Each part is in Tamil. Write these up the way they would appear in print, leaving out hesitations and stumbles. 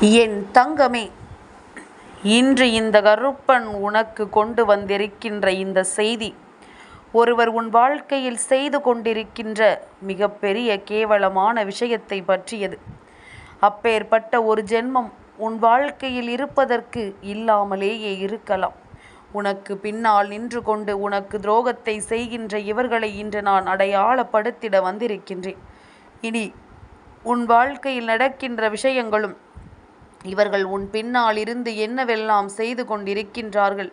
என் தங்கமே, இன்று இந்த கருப்பன் உனக்கு கொண்டு வந்திருக்கின்ற இந்த செய்தி ஒருவர் உன் வாழ்க்கையில் செய்து கொண்டிருக்கின்ற மிகப்பெரிய கேவலமான விஷயத்தை பற்றியது. அப்பேற்பட்ட ஒரு ஜென்மம் உன் வாழ்க்கையில் இருப்பதற்கு இல்லாமலேயே இருக்கலாம். உனக்கு பின்னால் நின்று கொண்டு உனக்கு துரோகத்தை செய்கின்ற இவர்களை இன்று நான் அடையாளப்படுத்திட வந்திருக்கின்றேன். இனி உன் வாழ்க்கையில் நடக்கின்ற விஷயங்களும் இவர்கள் உன் பின்னால் இருந்து என்னவெல்லாம் செய்து கொண்டிருக்கின்றார்கள்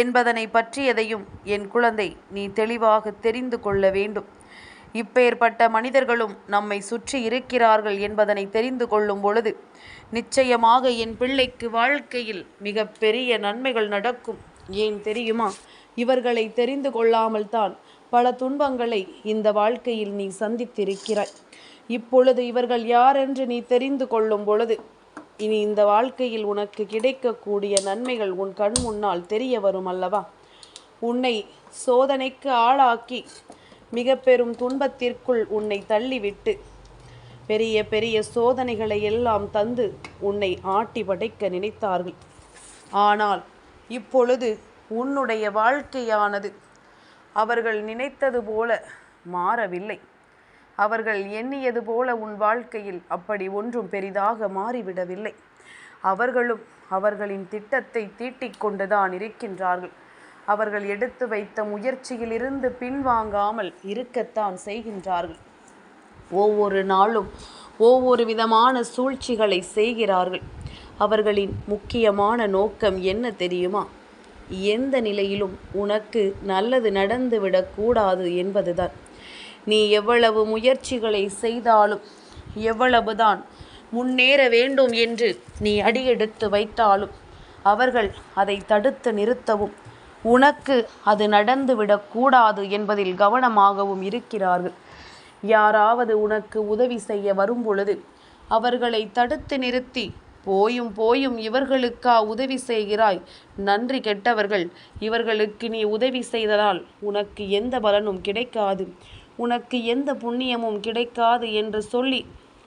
என்பதனை பற்றியதையும் என் குழந்தை நீ தெளிவாக தெரிந்து கொள்ள வேண்டும். இப்பேற்பட்ட மனிதர்களும் நம்மை சுற்றி இருக்கிறார்கள் என்பதனை தெரிந்து கொள்ளும் பொழுது நிச்சயமாக என் பிள்ளைக்கு வாழ்க்கையில் மிக பெரிய நன்மைகள் நடக்கும். ஏன் தெரியுமா? இவர்களை தெரிந்து கொள்ளாமல் தான் பல துன்பங்களை இந்த வாழ்க்கையில் நீ சந்தித்திருக்கிறாய். இப்பொழுது இவர்கள் யாரென்று நீ தெரிந்து கொள்ளும் பொழுது இனி இந்த வாழ்க்கையில் உனக்கு கிடைக்கக்கூடிய நன்மைகள் உன் கண் முன்னால் தெரிய வரும் அல்லவா? உன்னை சோதனைக்கு ஆளாக்கி மிக பெரும் துன்பத்திற்குள் உன்னை தள்ளிவிட்டு பெரிய பெரிய சோதனைகளை எல்லாம் தந்து உன்னை ஆட்டி படைக்க நினைத்தார்கள். ஆனால் இப்பொழுது உன்னுடைய வாழ்க்கையானது அவர்கள் நினைத்தது போல மாறவில்லை. அவர்கள் எண்ணியது போல உன் வாழ்க்கையில் அப்படி ஒன்றும் பெரிதாக மாறிவிடவில்லை. அவர்களும் அவர்களின் திட்டத்தை தீட்டிக் கொண்டுதான் இருக்கின்றார்கள். அவர்கள் எடுத்து வைத்த முயற்சியிலிருந்து பின்வாங்காமல் இருக்கத்தான் செய்கின்றார்கள். ஒவ்வொரு நாளும் ஒவ்வொரு விதமான சூழ்ச்சிகளை செய்கிறார்கள். அவர்களின் முக்கியமான நோக்கம் என்ன தெரியுமா? எந்த நிலையிலும் உனக்கு நல்லது நடந்துவிடக்கூடாது என்பதுதான். நீ எவ்வளவு முயற்சிகளை செய்தாலும், எவ்வளவுதான் முன்னேற வேண்டும் என்று நீ அடியெடுத்து வைத்தாலும் அவர்கள் அதை தடுத்து நிறுத்தவும், உனக்கு அது நடந்துவிடக்கூடாது என்பதில் கவனமாகவும் இருக்கிறார்கள். யாராவது உனக்கு உதவி செய்ய வரும் பொழுது அவர்களை தடுத்து நிறுத்தி, போயும் போயும் இவர்களுக்கா உதவி செய்கிறாய், நன்றி கெட்டவர்கள், இவர்களுக்கு நீ உதவி செய்ததால் உனக்கு எந்த பலனும் கிடைக்காது, உனக்கு எந்த புண்ணியமும் கிடைக்காது என்று சொல்லி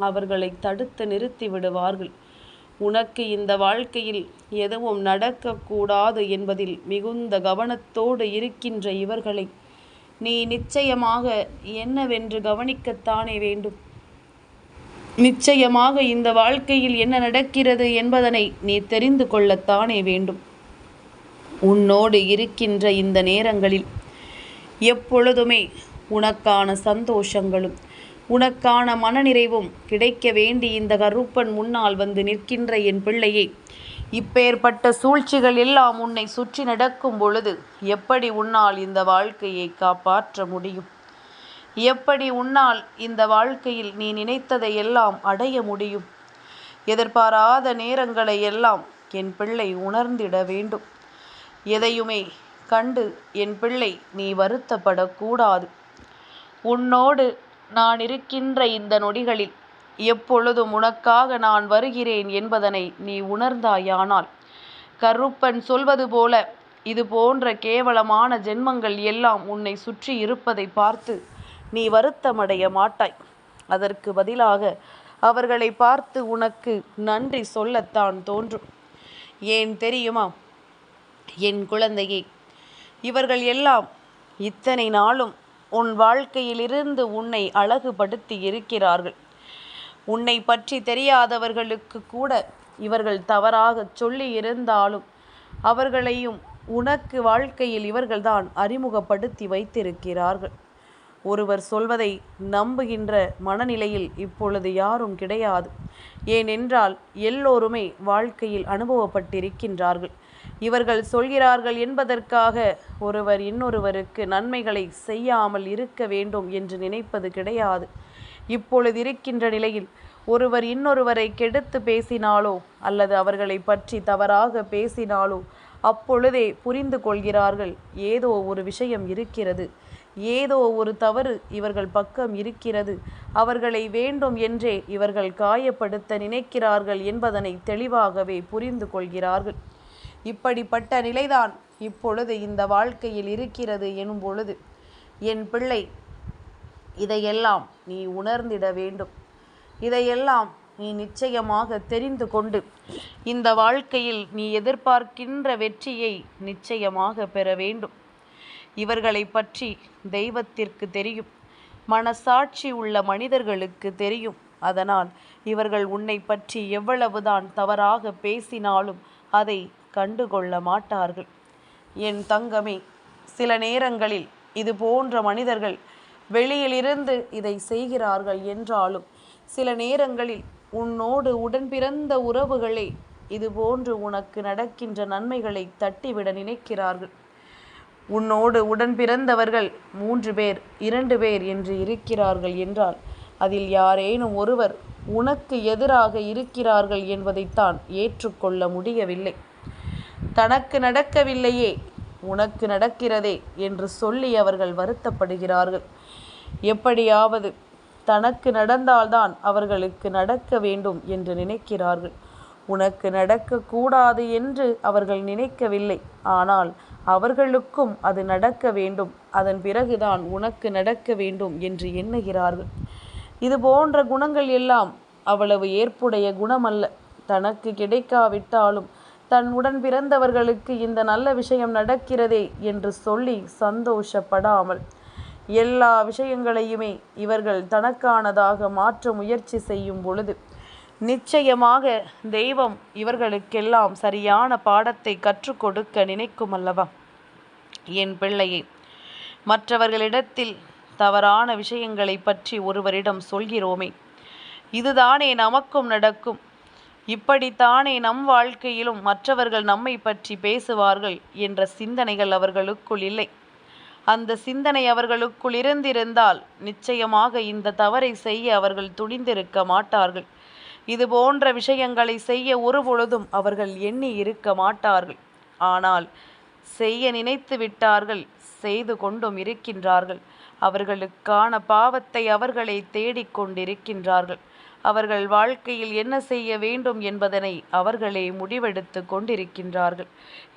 அவர்களை தடுத்து நிறுத்தி விடுவார்கள். உனக்கு இந்த வாழ்க்கையில் எதுவும் நடக்கக்கூடாது என்பதில் மிகுந்த கவனத்தோடு இருக்கின்ற இவர்களை நீ நிச்சயமாக என்னவென்று கவனிக்கத்தானே வேண்டும். நிச்சயமாக இந்த வாழ்க்கையில் என்ன நடக்கிறது என்பதனை நீ தெரிந்து கொள்ளத்தானே வேண்டும். உன்னோடு இருக்கின்ற இந்த நேரங்களில் எப்பொழுதுமே உனக்கான சந்தோஷங்களும் உனக்கான மனநிறைவும் கிடைக்க வேண்டி இந்த கருப்பன் முன்னால் வந்து நிற்கின்ற என் பிள்ளையே, இப்பேற்பட்ட சூழ்ச்சிகள் எல்லாம் உன்னை சுற்றி நடக்கும் பொழுது எப்படி உன்னால் இந்த வாழ்க்கையை காப்பாற்ற முடியும்? எப்படி உன்னால் இந்த வாழ்க்கையில் நீ நினைத்ததை எல்லாம் அடைய முடியும்? எதிர்பாராத நேரங்களை எல்லாம் என் பிள்ளை உணர்ந்திட வேண்டும். எதையுமே கண்டு என் பிள்ளை நீ வருத்தப்படக்கூடாது. உன்னோடு நான் இருக்கின்ற இந்த நொடிகளில் எப்பொழுதும் உனக்காக நான் வருகிறேன் என்பதனை நீ உணர்ந்தாயானால், கருப்பன் சொல்வது போல இது போன்ற கேவலமான ஜென்மங்கள் எல்லாம் உன்னை சுற்றி இருப்பதை பார்த்து நீ வருத்தமடைய மாட்டாய். அதற்கு பதிலாக அவர்களை பார்த்து உனக்கு நன்றி சொல்லத்தான் தோன்றும். ஏன் தெரியுமா என் குழந்தையே, இவர்கள் எல்லாம் இத்தனை நாளும் உன் வாழ்க்கையிலிருந்து உன்னை அழகுபடுத்தி இருக்கிறார்கள். உன்னை பற்றி தெரியாதவர்களுக்கு கூட இவர்கள் தவறாக சொல்லி இருந்தாலும் அவர்களையும் உனக்கு வாழ்க்கையில் இவர்கள்தான் அறிமுகப்படுத்தி வைத்திருக்கிறார்கள். ஒருவர் சொல்வதை நம்புகின்ற மனநிலையில் இப்பொழுது யாரும் கிடையாது. ஏனென்றால் எல்லோருமே வாழ்க்கையில் அனுபவப்பட்டிருக்கின்றார்கள். இவர்கள் சொல்கிறார்கள் என்பதற்காக ஒருவர் இன்னொருவருக்கு நன்மைகளை செய்யாமல் இருக்க வேண்டும் என்று நினைப்பது கிடையாது. இப்பொழுது இருக்கின்ற நிலையில் ஒருவர் இன்னொருவரை கெடுத்து பேசினாலோ அல்லது அவர்களை பற்றி தவறாக பேசினாலோ அப்பொழுதே புரிந்து கொள்கிறார்கள், ஏதோ ஒரு விஷயம் இருக்கிறது, ஏதோ ஒரு தவறு இவர்கள் பக்கம் இருக்கிறது, அவர்களை வேண்டும் என்றே இவர்கள் காயப்படுத்த நினைக்கிறார்கள் என்பதனை தெளிவாகவே புரிந்து கொள்கிறார்கள். இப்படிப்பட்ட நிலைதான் இப்பொழுது இந்த வாழ்க்கையில் இருக்கிறது எனும் பொழுது என் பிள்ளை, இதையெல்லாம் நீ உணர்ந்திட வேண்டும். இதையெல்லாம் நீ நிச்சயமாக தெரிந்து கொண்டு இந்த வாழ்க்கையில் நீ எதிர்பார்க்கின்ற வெற்றியை நிச்சயமாக பெற வேண்டும். இவர்களை பற்றி தெய்வத்திற்கு தெரியும், மனசாட்சி உள்ள மனிதர்களுக்கு தெரியும். அதனால் இவர்கள் உன்னை பற்றி எவ்வளவுதான் தவறாக பேசினாலும் அதை கண்டுகொள்ள மாட்டார்கள். என் தங்கமே, சில நேரங்களில் இது போன்ற மனிதர்கள் வெளியிலிருந்து இதை செய்கிறார்கள் என்றாலும் சில நேரங்களில் உன்னோடு உடன் பிறந்த உறவுகளே இதுபோன்று உனக்கு நடக்கின்ற நன்மைகளை தட்டிவிட நினைக்கிறார்கள். உன்னோடு உடன் பிறந்தவர்கள் 3 பேர் 2 பேர் என்று இருக்கிறார்கள் என்றால் அதில் யாரேனும் ஒருவர் உனக்கு எதிராக இருக்கிறார்கள் என்பதைத்தான் ஏற்றுக்கொள்ள முடியவில்லை. தனக்கு நடக்கவில்லையே உனக்கு நடக்கிறதே என்று சொல்லி அவர்கள் வருத்தப்படுகிறார்கள். எப்படியாவது தனக்கு நடந்தால்தான் அவர்களுக்கு நடக்க வேண்டும் என்று நினைக்கிறார்கள். உனக்கு நடக்கக்கூடாது என்று அவர்கள் நினைக்கவில்லை, ஆனால் அவர்களுக்கும் அது நடக்க வேண்டும், அதன் பிறகுதான் உனக்கு நடக்க வேண்டும் என்று எண்ணுகிறார்கள். இது போன்ற குணங்கள் எல்லாம் அவ்வளவு ஏற்புடைய குணமல்ல. தனக்கு கிடைக்காவிட்டாலும் தன் உடன் பிறந்தவர்களுக்கு இந்த நல்ல விஷயம் நடக்கிறதே என்று சொல்லி சந்தோஷப்படாமல் எல்லா விஷயங்களையுமே இவர்கள் தனக்கானதாக மாற்ற முயற்சி செய்யும் பொழுது நிச்சயமாக தெய்வம் இவர்களுக்கெல்லாம் சரியான பாடத்தை கற்றுக் கொடுக்க நினைக்கும் அல்லவா? என் பிள்ளையே, மற்றவர்களிடத்தில் தவறான விஷயங்களை பற்றி ஒருவரிடம் சொல்கிறோமே, இதுதானே நமக்கும் நடக்கும், இப்படித்தானே நம் வாழ்க்கையிலும் மற்றவர்கள் நம்மை பற்றி பேசுவார்கள் என்ற சிந்தனைகள் அவர்களுக்குள் இல்லை. அந்த சிந்தனை அவர்களுக்குள் இருந்திருந்தால் நிச்சயமாக இந்த தவறை செய்ய அவர்கள் துணிந்திருக்க மாட்டார்கள். இது போன்ற விஷயங்களை செய்ய ஒருபொழுதும் அவர்கள் எண்ணி இருக்க மாட்டார்கள். ஆனால் செய்ய நினைத்து விட்டார்கள், செய்து கொண்டும் இருக்கின்றார்கள். அவர்களுக்கான பாவத்தை அவர்களை தேடிக்கொண்டிருக்கின்றார்கள். அவர்கள் வாழ்க்கையில் என்ன செய்ய வேண்டும் என்பதனை அவர்களே முடிவெடுத்து கொண்டிருக்கின்றார்கள்.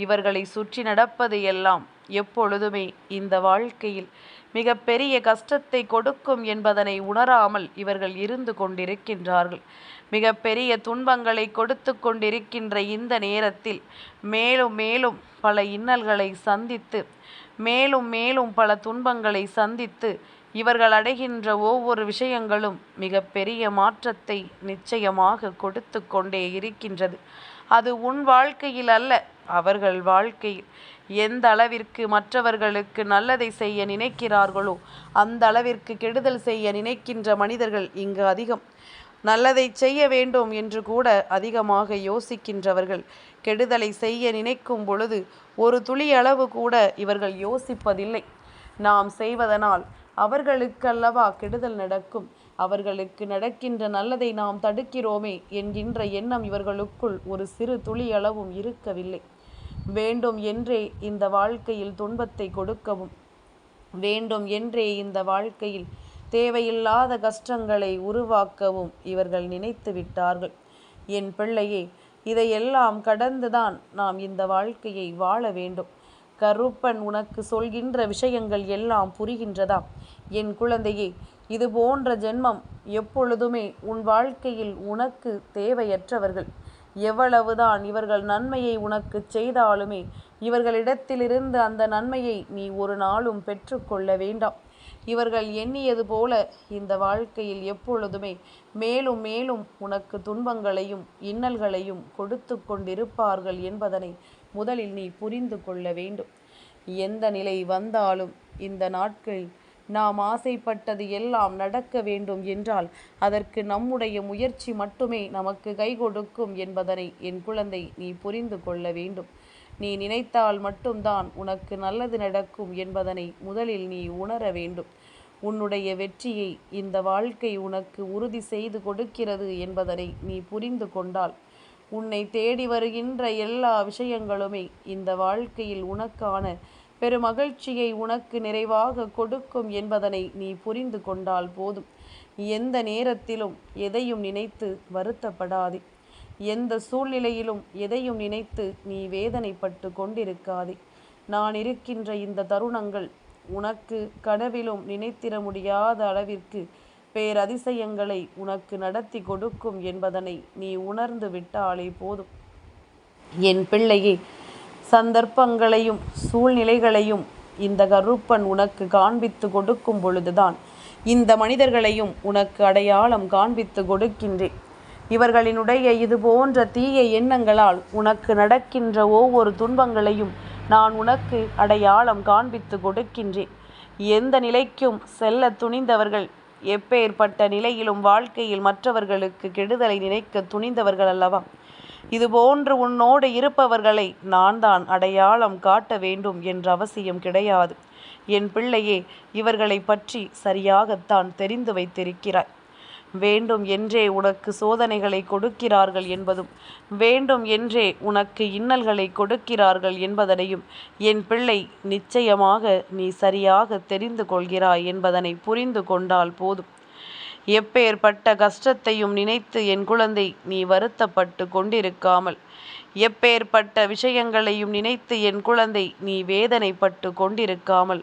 இவர்களை சுற்றி நடப்பது எல்லாம் எப்பொழுதுமே இந்த வாழ்க்கையில் மிக பெரிய கஷ்டத்தை கொடுக்கும் என்பதனை உணராமல் இவர்கள் இருந்து கொண்டிருக்கின்றார்கள். மிக பெரிய துன்பங்களை கொடுத்து கொண்டிருக்கின்ற இந்த நேரத்தில் மேலும் மேலும் பல இன்னல்களை சந்தித்து மேலும் மேலும் பல துன்பங்களை சந்தித்து இவர்கள் அடைகின்ற ஒவ்வொரு விஷயங்களும் மிக பெரிய மாற்றத்தை நிச்சயமாக கொடுத்து கொண்டே இருக்கின்றது. அது உன் வாழ்க்கையில் அல்ல, அவர்கள் வாழ்க்கையில். எந்த அளவிற்கு மற்றவர்களுக்கு நல்லதை செய்ய நினைக்கிறார்களோ அந்த அளவிற்கு கெடுதல் செய்ய நினைக்கின்ற மனிதர்கள் இங்கு அதிகம். நல்லதை செய்ய வேண்டும் என்று கூட அதிகமாக யோசிக்கின்றவர்கள் கெடுதலை செய்ய நினைக்கும் பொழுது ஒரு துளி அளவு கூட இவர்கள் யோசிப்பதில்லை. நாம் செய்வதனால் அவர்களுக்கல்லவா கெடுதல் நடக்கும், அவர்களுக்கு நடக்கின்ற நல்லதை நாம் தடுக்கிறோமே என்கின்ற எண்ணம் இவர்களுக்குள் ஒரு சிறு துளி அளவும் இருக்கவில்லை. வேண்டும் என்றே இந்த வாழ்க்கையில் துன்பத்தை கொடுக்கவும், வேண்டும் என்றே இந்த வாழ்க்கையில் தேவையில்லாத கஷ்டங்களை உருவாக்கவும் இவர்கள் நினைத்து விட்டார்கள். என் பிள்ளையே, இதையெல்லாம் கடந்துதான் நாம் இந்த வாழ்க்கையை வாழ வேண்டும். கருப்பன் உனக்கு சொல்கின்ற விஷயங்கள் எல்லாம் புரிகின்றதா? என் குழந்தையே, இது போன்ற ஜென்மம் எப்பொழுதுமே உன் வாழ்க்கையில் உனக்கு தேவையற்றவர்கள். எவ்வளவுதான் இவர்கள் நன்மையை உனக்கு செய்தாலுமே இவர்களிடத்திலிருந்து அந்த நன்மையை நீ ஒரு நாளும் பெற்றுக்கொள்ள வேண்டாம். இவர்கள் எண்ணியது போல இந்த வாழ்க்கையில் எப்பொழுதுமே மேலும் மேலும் உனக்கு துன்பங்களையும் இன்னல்களையும் கொடுத்து கொண்டிருப்பார்கள் என்பதனை முதலில் நீ புரிந்து கொள்ள வேண்டும். எந்த நிலை வந்தாலும் இந்த நாட்களில் நாம் ஆசைப்பட்டது எல்லாம் நடக்க வேண்டும் என்றால் அதற்கு நம்முடைய முயற்சி மட்டுமே நமக்கு கை கொடுக்கும் என்பதனை என் குழந்தை நீ புரிந்து கொள்ள வேண்டும். நீ நினைத்தால் மட்டும்தான் உனக்கு நல்லது நடக்கும் என்பதனை முதலில் நீ உணர வேண்டும். உன்னுடைய வெற்றியை இந்த வாழ்க்கை உனக்கு உறுதி செய்து கொடுக்கிறது என்பதனை நீ புரிந்து கொண்டால் உன்னை தேடி வருகின்ற எல்லா விஷயங்களுமே இந்த வாழ்க்கையில் உனக்கான பெருமகிழ்ச்சியை உனக்கு நிறைவாக கொடுக்கும் என்பதனை நீ புரிந்து கொண்டால் போதும். எந்த நேரத்திலும் எதையும் நினைத்து வருத்தப்படாதே. எந்த சூழ்நிலையிலும் எதையும் நினைத்து நீ வேதனைப்பட்டு கொண்டிருக்காதே. நான் இருக்கின்ற இந்த தருணங்கள் உனக்கு கனவிலும் நினைத்திட முடியாத அளவிற்கு பேரதிசயங்களை உனக்கு நடத்தி கொடுக்கும் என்பதனை நீ உணர்ந்து விட்டாலே போதும். என் பிள்ளையே, சந்தர்ப்பங்களையும் சூழ்நிலைகளையும் இந்த கருப்பன் உனக்கு காண்பித்து கொடுக்கும் பொழுதுதான் இந்த மனிதர்களையும் உனக்கு அடையாளம் காண்பித்து கொடுக்கின்றேன். இவர்களினுடைய இது போன்ற தீய எண்ணங்களால் உனக்கு நடக்கின்ற ஒவ்வொரு துன்பங்களையும் நான் உனக்கு அடையாளம் காண்பித்து கொடுக்கின்றேன். எந்த நிலைக்கும் செல்ல துணிந்தவர்கள், எப்பேற்பட்ட நிலையிலும் வாழ்க்கையில் மற்றவர்களுக்கு கெடுதலை நினைக்க துணிந்தவர்கள் அல்லவா? இதுபோன்று உன்னோடு இருப்பவர்களை நான் தான் அடையாளம் காட்ட வேண்டும் என்ற அவசியம் கிடையாது. என் பிள்ளையே, இவர்களை பற்றி சரியாகத்தான் தெரிந்து வைத்திருக்கிறாய். வேண்டும் என்றே உனக்கு சோதனைகளை கொடுக்கிறார்கள் என்பதும், வேண்டும் என்றே உனக்கு இன்னல்களை கொடுக்கிறார்கள் என்பதனையும் என் பிள்ளை நிச்சயமாக நீ சரியாக தெரிந்து கொள்கிறாய் என்பதனை புரிந்து கொண்டால் போதும். எப்பேற்பட்ட கஷ்டத்தையும் நினைத்து என் குழந்தை நீ வருத்தப்பட்டு கொண்டிருக்காமல், எப்பேற்பட்ட விஷயங்களையும் நினைத்து என் குழந்தை நீ வேதனைப்பட்டு கொண்டிருக்காமல்,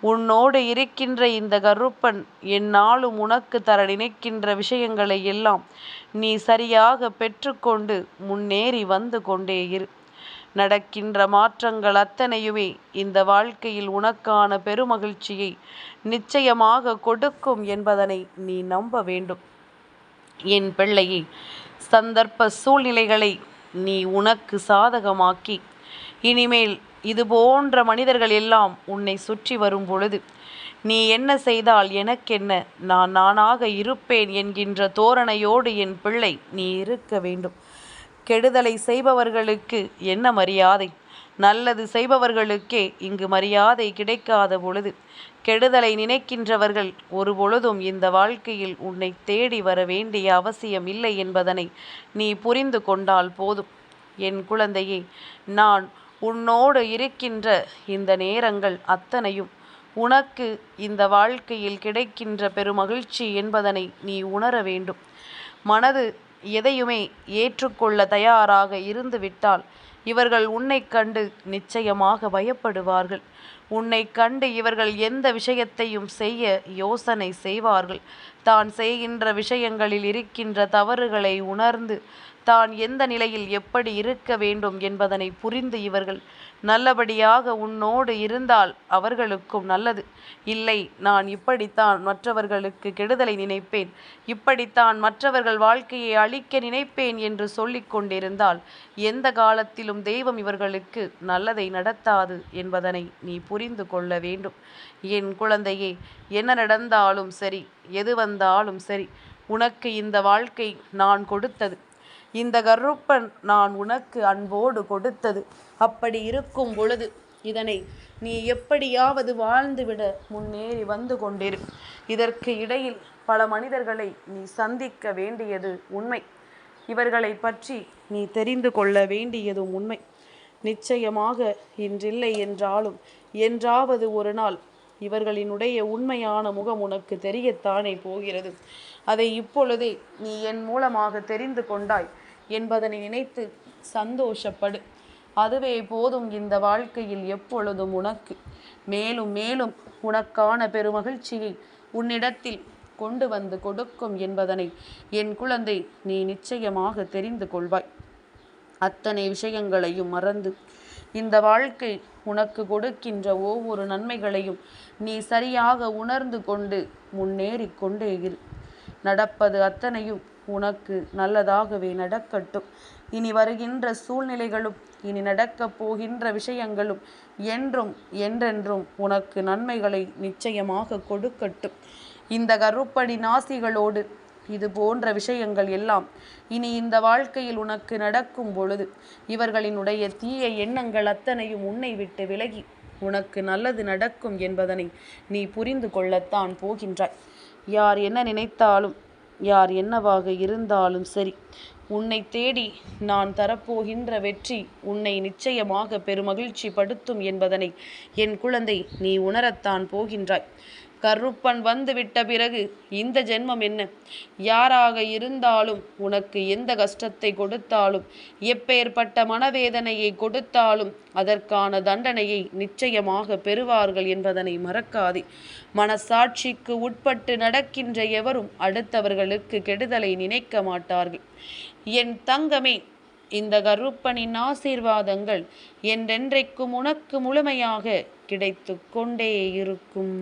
உன்னோடு இருக்கின்ற இந்த கருப்பன் எந்நாளும் உனக்கு தர நினைக்கின்ற விஷயங்களை எல்லாம் நீ சரியாக பெற்றுக்கொண்டு முன்னேறி வந்து கொண்டே இரு. நடக்கின்ற மாற்றங்கள் அத்தனையுமே இந்த வாழ்க்கையில் உனக்கான பெருமகிழ்ச்சியை நிச்சயமாக கொடுக்கும் என்பதனை நீ நம்ப வேண்டும். என் பிள்ளையே, சந்தர்ப்ப சூழ்நிலைகளை நீ உனக்கு சாதகமாக்கி, இனிமேல் இது போன்ற மனிதர்கள் எல்லாம் உன்னை சுற்றி வரும் பொழுது நீ என்ன செய்தால் எனக்கென்ன, நான் நானாக இருப்பேன் என்கின்ற தோரணையோடு என் பிள்ளை நீ இருக்க வேண்டும். கெடுதலை செய்பவர்களுக்கு என்ன மரியாதை? நல்லது செய்பவர்களுக்கே இங்கு மரியாதை கிடைக்காத பொழுது கெடுதலை நினைக்கின்றவர்கள் ஒரு பொழுதும் இந்த வாழ்க்கையில் உன்னை தேடி வர வேண்டிய அவசியம் இல்லை என்பதனை நீ புரிந்து கொண்டால் போதும். என் குழந்தையே, நான் உன்னோடு இருக்கின்ற இந்த நேரங்கள் அத்தனையும் உனக்கு இந்த வாழ்க்கையில் கிடைக்கின்ற பெருமகிழ்ச்சி என்பதனை நீ உணர வேண்டும். மனது எதையுமே ஏற்றுக்கொள்ள தயாராக இருந்துவிட்டால் இவர்கள் உன்னை கண்டு நிச்சயமாக பயப்படுவார்கள். உன்னை கண்டு இவர்கள் எந்த விஷயத்தையும் செய்ய யோசனை செய்வார்கள். தான் செய்கின்ற விஷயங்களில் இருக்கின்ற தவறுகளை உணர்ந்து தான் எந்த நிலையில் எப்படி இருக்க வேண்டும் என்பதனை புரிந்து இவர்கள் நல்லபடியாக உன்னோடு இருந்தால் அவர்களுக்கும் நல்லது. இல்லை, நான் இப்படித்தான் மற்றவர்களுக்கு கெடுதலை நினைப்பேன், இப்படித்தான் மற்றவர்கள் வாழ்க்கையை அழிக்க நினைப்பேன் என்று சொல்லிக் கொண்டிருந்தால் எந்த காலத்திலும் தெய்வம் இவர்களுக்கு நல்லதை நடத்தாது என்பதனை நீ புரிந்து கொள்ள வேண்டும். என் குழந்தையே, என்ன நடந்தாலும் சரி, எது வந்தாலும் சரி, உனக்கு இந்த வாழ்க்கை நான் கொடுத்தது. இந்த கருப்பன் நான் உனக்கு அன்போடு கொடுத்தது. அப்படி இருக்கும் பொழுது இதனை நீ எப்படியாவது வாழ்ந்துவிட முன்னேறி வந்து கொண்டிரு. இதற்கு இடையில் பல மனிதர்களை நீ சந்திக்க வேண்டியது உண்மை. இவர்களை பற்றி நீ தெரிந்து கொள்ள வேண்டியதும் உண்மை. நிச்சயமாக இன்றில்லை என்றாலும் என்றாவது ஒரு நாள் இவர்களினுடைய உண்மையான முகம் உனக்கு தெரியத்தானே போகிறது. அதை இப்பொழுதே நீ என் மூலமாக தெரிந்து கொண்டாய் என்பதனை நினைத்து சந்தோஷப்படு. அதுவே போதும். இந்த வாழ்க்கையில் எப்பொழுதும் உனக்கு மேலும் மேலும் உனக்கான பெருமகிழ்ச்சியை உன்னிடத்தில் கொண்டு வந்து கொடுக்கும் என்பதனை என் குழந்தை நீ நிச்சயமாக தெரிந்து கொள்வாய். அத்தனை விஷயங்களையும் மறந்து இந்த வாழ்க்கை உனக்கு கொடுக்கின்ற ஒவ்வொரு நன்மைகளையும் நீ சரியாக உணர்ந்து கொண்டு முன்னேறி கொண்டே இரு. நடப்பது அத்தனையும் உனக்கு நல்லதாகவே நடக்கட்டும். இனி வருகின்ற சூழ்நிலைகளும் இனி நடக்கப் போகின்ற விஷயங்களும் என்றும் என்றென்றும் உனக்கு நன்மைகளை நிச்சயமாக கொடுக்கட்டும். இந்த கருப்படி நாசிகளோடு இது போன்ற விஷயங்கள் எல்லாம் இனி இந்த வாழ்க்கையில் உனக்கு நடக்கும் பொழுது இவர்களினுடைய தீய எண்ணங்கள் அத்தனையும் உன்னை விட்டு விலகி உனக்கு நல்லது நடக்கும் என்பதனை நீ புரிந்து கொள்ளத்தான் போகின்றாய். யார் என்ன நினைத்தாலும், யார் என்னவாக இருந்தாலும் சரி, உன்னை தேடி நான் தரப்போகின்ற வெற்றி உன்னை நிச்சயமாக பெருமகிழ்ச்சி படுத்தும் என்பதனை என் குழந்தை நீ உணரத்தான் போகின்றாய். கருப்பன் வந்து விட்ட பிறகு இந்த ஜென்மம் என்ன? யாராக இருந்தாலும் உனக்கு எந்த கஷ்டத்தை கொடுத்தாலும், எப்பேற்பட்ட மனவேதனையை கொடுத்தாலும் அதற்கான தண்டனையை நிச்சயமாக பெறுவார்கள் என்பதனை மறக்காதே. மனசாட்சிக்கு உட்பட்டு நடக்கின்ற எவரும் அடுத்தவர்களுக்கு கெடுதலை நினைக்க மாட்டார்கள். என் தங்கமே, இந்த கருப்பனின் ஆசீர்வாதங்கள் என்றென்றைக்கும் உனக்கு முழுமையாக கிடைத்து கொண்டே இருக்கும்.